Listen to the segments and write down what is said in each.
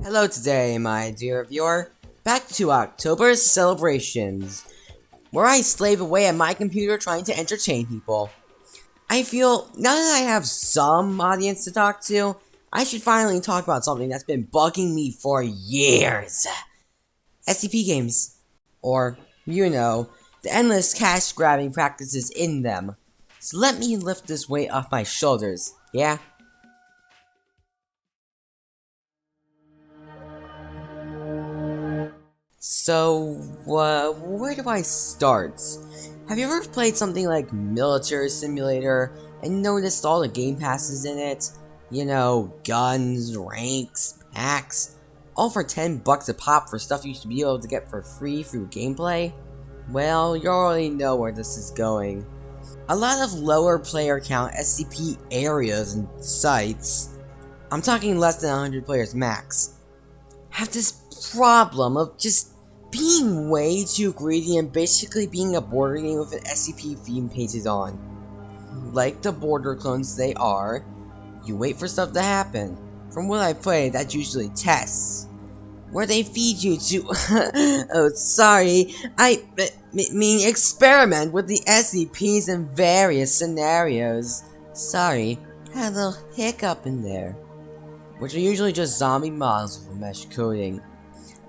Hello today, my dear viewer. Back to OctoberCelebrations, where I slave away at my computer trying to entertain people. I feel, now that I have some audience to talk to, I should finally talk about something that's been bugging me for years. SCP games. Or, you know, the endless cash grabbing practices in them. So let me lift this weight off my shoulders, yeah? So, where do I start? Have you ever played something like Military Simulator and noticed all the game passes in it? You know, guns, ranks, packs, all for 10 bucks a pop for stuff you should be able to get for free through gameplay? Well, you already know where this is going. A lot of lower player count SCP areas and sites, I'm talking less than 100 players max, have this problem of just being way too greedy and basically being a border game with an SCP theme painted on. Like the border clones they are, you wait for stuff to happen. From what I played, that's usually tests, where they feed you to oh sorry, I mean experiment with the SCPs in various scenarios. Sorry, had a little hiccup in there. Which are usually just zombie models with mesh coding.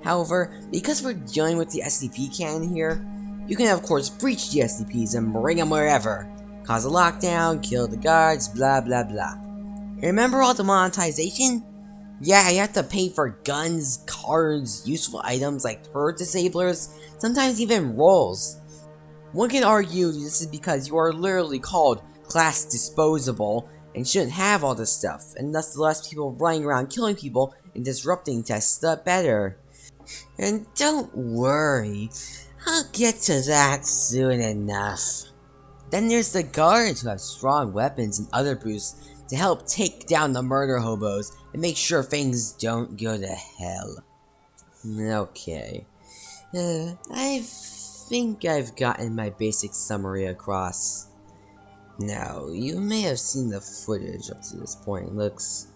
However, because we're dealing with the SCP canon here, you can of course breach the SCPs and bring them wherever, cause a lockdown, kill the guards, blah blah blah. Remember all the monetization? Yeah, you have to pay for guns, cards, useful items like turret disablers, sometimes even rolls. One can argue this is because you are literally called class disposable and shouldn't have all this stuff, and thus the less people running around killing people and disrupting tests, the better. And don't worry, I'll get to that soon enough. Then there's the guards who have strong weapons and other boosts to help take down the murder hobos and make sure things don't go to hell. Okay. I think I've gotten my basic summary across. Now, you may have seen the footage up to this point. It looks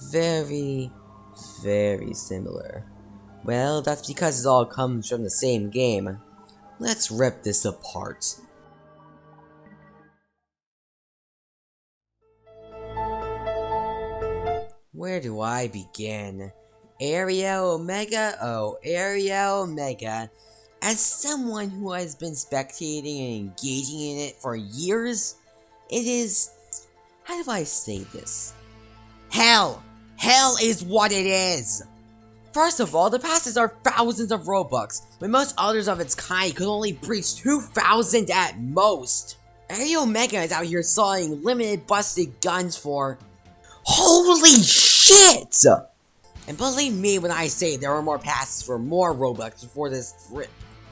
very, very similar. Well, that's because it all comes from the same game. Let's rip this apart. Where do I begin? Area Omega? Oh, Area Omega. As someone who has been spectating and engaging in it for years, it is... how do I say this? Hell! Hell is what it is! First of all, the passes are thousands of Robux, when most others of its kind could only breach 2,000 at most. Area Omega is out here selling limited busted guns for... holy shit! And believe me when I say there are more passes for more Robux before this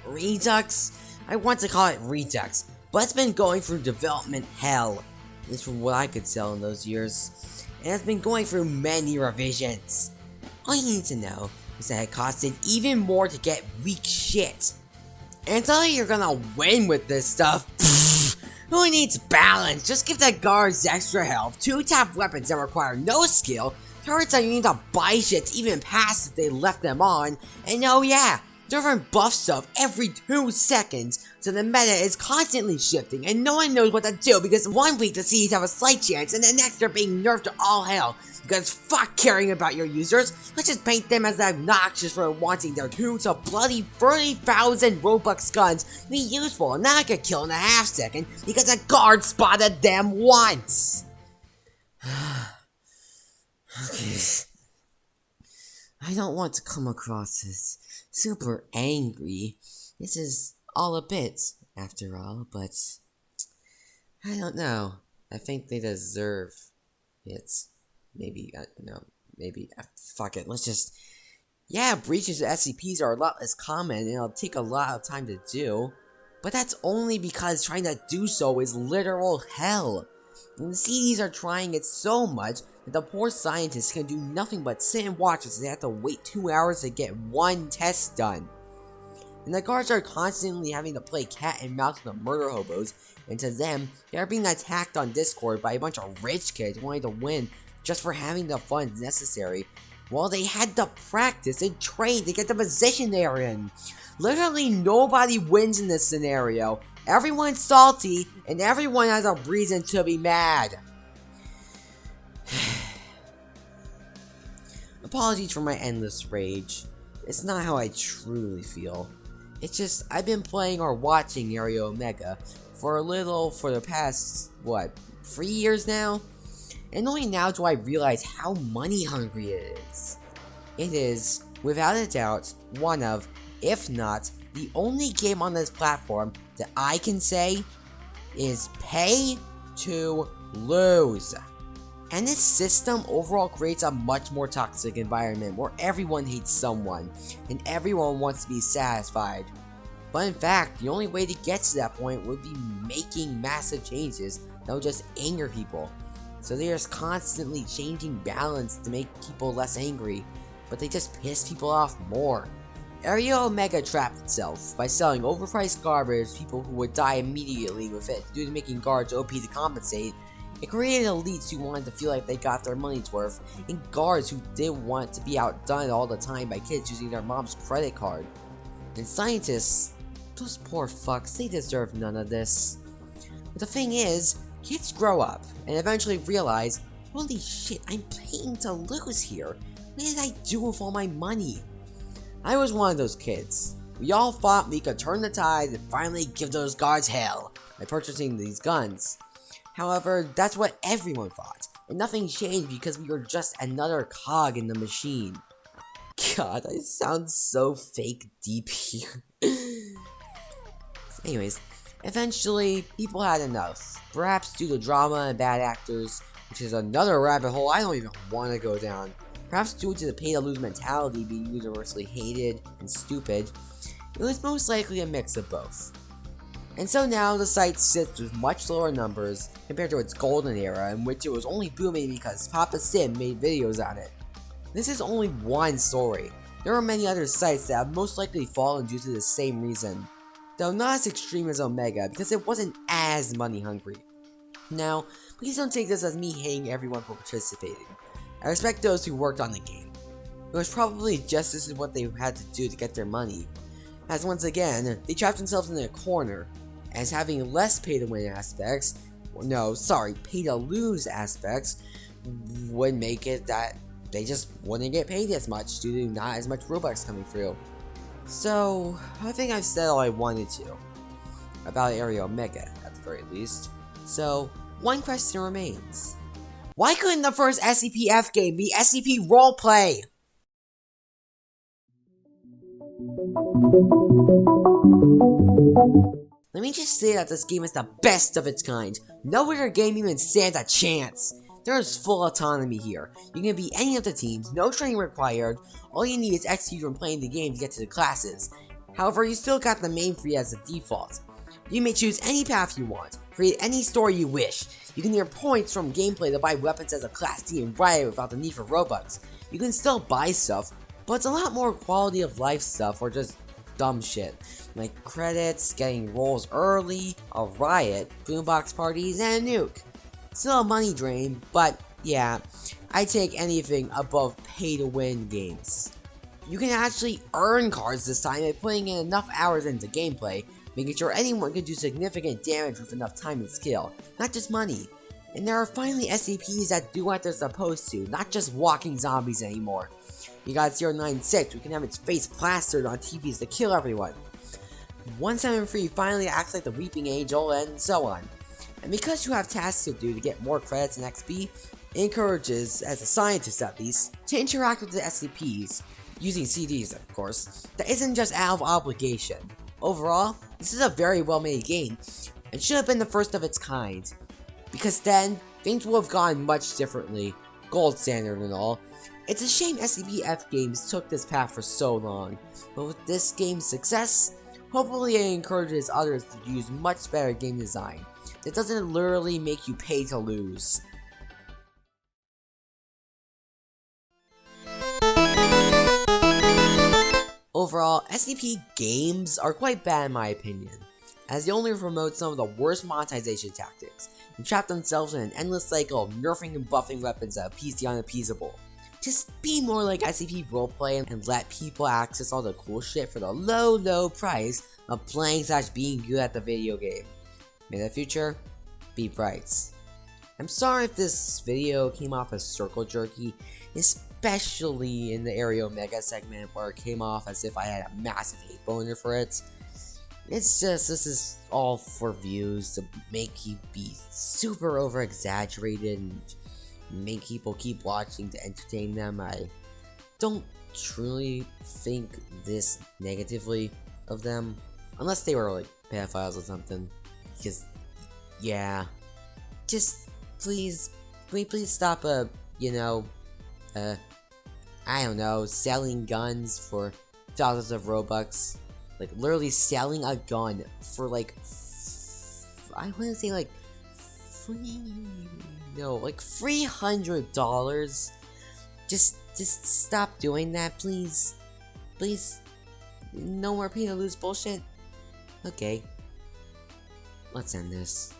Redux? I want to call it Redux, but it's been going through development hell, at least from what I could tell in those years, and it's been going through many revisions. All you need to know is that it costed even more to get weak shit. And until you're gonna win with this stuff, who needs balance? Just give the guards extra health, 2 top weapons that require no skill, turrets that you need to buy shit to even pass if they left them on, and oh yeah, different buff stuff every 2 seconds, so the meta is constantly shifting and no one knows what to do because one week the Cs have a slight chance and the next they're being nerfed to all hell. Because fuck caring about your users, let's just paint them as obnoxious for wanting their 2 to bloody 30,000 Robux guns to be useful and not get killed in a half second because a guard spotted them once. Okay. I don't want to come across as super angry. This is all a bit, after all, but I don't know. I think they deserve it. Maybe, I don't know, maybe, fuck it, let's just, yeah, breaches of SCPs are a lot less common and it'll take a lot of time to do, but that's only because trying to do so is literal hell. And the CDs are trying it so much that the poor scientists can do nothing but sit and watch as they have to wait 2 hours to get 1 test done. And the guards are constantly having to play cat and mouse with the murder hobos, and to them, they are being attacked on Discord by a bunch of rich kids wanting to win just for having the funds necessary. Well, they had to practice and train to get the position they're in. Literally nobody wins in this scenario. Everyone's salty, and everyone has a reason to be mad. Apologies for my endless rage. It's not how I truly feel. It's just, I've been playing or watching Area Omega for the past, 3 years now? And only now do I realize how money hungry it is. It is, without a doubt, one of, if not, the only game on this platform that I can say is pay to lose. And this system overall creates a much more toxic environment where everyone hates someone and everyone wants to be satisfied. But in fact, the only way to get to that point would be making massive changes that would just anger people. So they're just constantly changing balance to make people less angry, but they just piss people off more. Area Omega trapped itself by selling overpriced garbage to people who would die immediately with it due to making guards OP to compensate. It created elites who wanted to feel like they got their money's worth, and guards who didn't want to be outdone all the time by kids using their mom's credit card. And scientists, those poor fucks, they deserve none of this. But the thing is, kids grow up and eventually realize, holy shit, I'm paying to lose here. What did I do with all my money? I was one of those kids. We all thought we could turn the tide and finally give those guards hell by purchasing these guns. However, that's what everyone thought, and nothing changed because we were just another cog in the machine. God, I sound so fake deep here. Anyways, eventually, people had enough. Perhaps due to drama and bad actors, which is another rabbit hole I don't even want to go down. Perhaps due to the pay-to-lose mentality being universally hated and stupid. It was most likely a mix of both. And so now the site sits with much lower numbers compared to its golden era in which it was only booming because Papa Sim made videos on it. This is only one story. There are many other sites that have most likely fallen due to the same reason. Though not as extreme as Omega because it wasn't as money hungry. Now, please don't take this as me hating everyone for participating. I respect those who worked on the game. It was probably just this is what they had to do to get their money. As once again, they trapped themselves in a corner, as having less pay-to-win aspects, pay-to-lose aspects, would make it that they just wouldn't get paid as much due to not as much Robux coming through. So, I think I've said all I wanted to about Area Omega, at the very least. So, one question remains. Why couldn't the first SCP-F game be Scp Roleplay? Let me just say that this game is the best of its kind. No other game even stands a chance. There is full autonomy here. You can be any of the teams, no training required. All you need is XP from playing the game to get to the classes. However, you still got the main free as the default. You may choose any path you want, create any story you wish. You can earn points from gameplay to buy weapons as a Class D and Riot without the need for Robux. You can still buy stuff, but it's a lot more quality of life stuff or just dumb shit. Like credits, getting rolls early, a riot, boombox parties, and a nuke. Still a money drain, but yeah, I take anything above pay-to-win games. You can actually earn cards this time by putting in enough hours into gameplay, making sure anyone can do significant damage with enough time and skill, not just money. And there are finally SCPs that do what they're supposed to, not just walking zombies anymore. You got 096, who can have its face plastered on TVs to kill everyone. 173 finally acts like the Weeping Angel, and so on. And because you have tasks to do to get more credits and XP, it encourages, as a scientist at least, to interact with the SCPs, using CDs of course, that isn't just out of obligation. Overall, this is a very well made game, and should have been the first of its kind. Because then, things would have gone much differently, gold standard and all. It's a shame SCP-F games took this path for so long, but with this game's success, hopefully it encourages others to use much better game design that doesn't literally make you pay to lose. Overall, SCP games are quite bad in my opinion, as they only promote some of the worst monetization tactics, and trap themselves in an endless cycle of nerfing and buffing weapons that appease the unappeasable. Just be more like Scp Roleplay and let people access all the cool shit for the low price of playing / being good at the video game. May the future be bright. I'm sorry if this video came off as circle jerky, especially in the Area Omega segment where it came off as if I had a massive hate boner for it. It's just, this is all for views to make you be super over exaggerated and make people keep watching to entertain them. I don't truly think this negatively of them, unless they were like pedophiles or something, because yeah, just please stop I don't know, selling guns for thousands of Robux. Like, literally selling a gun for like I wanna say like $300. Just stop doing that, please. Please. No more pay to lose bullshit. Okay. Let's end this.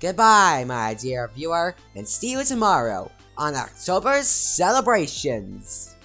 Goodbye, my dear viewer, and see you tomorrow on October's Celebrations.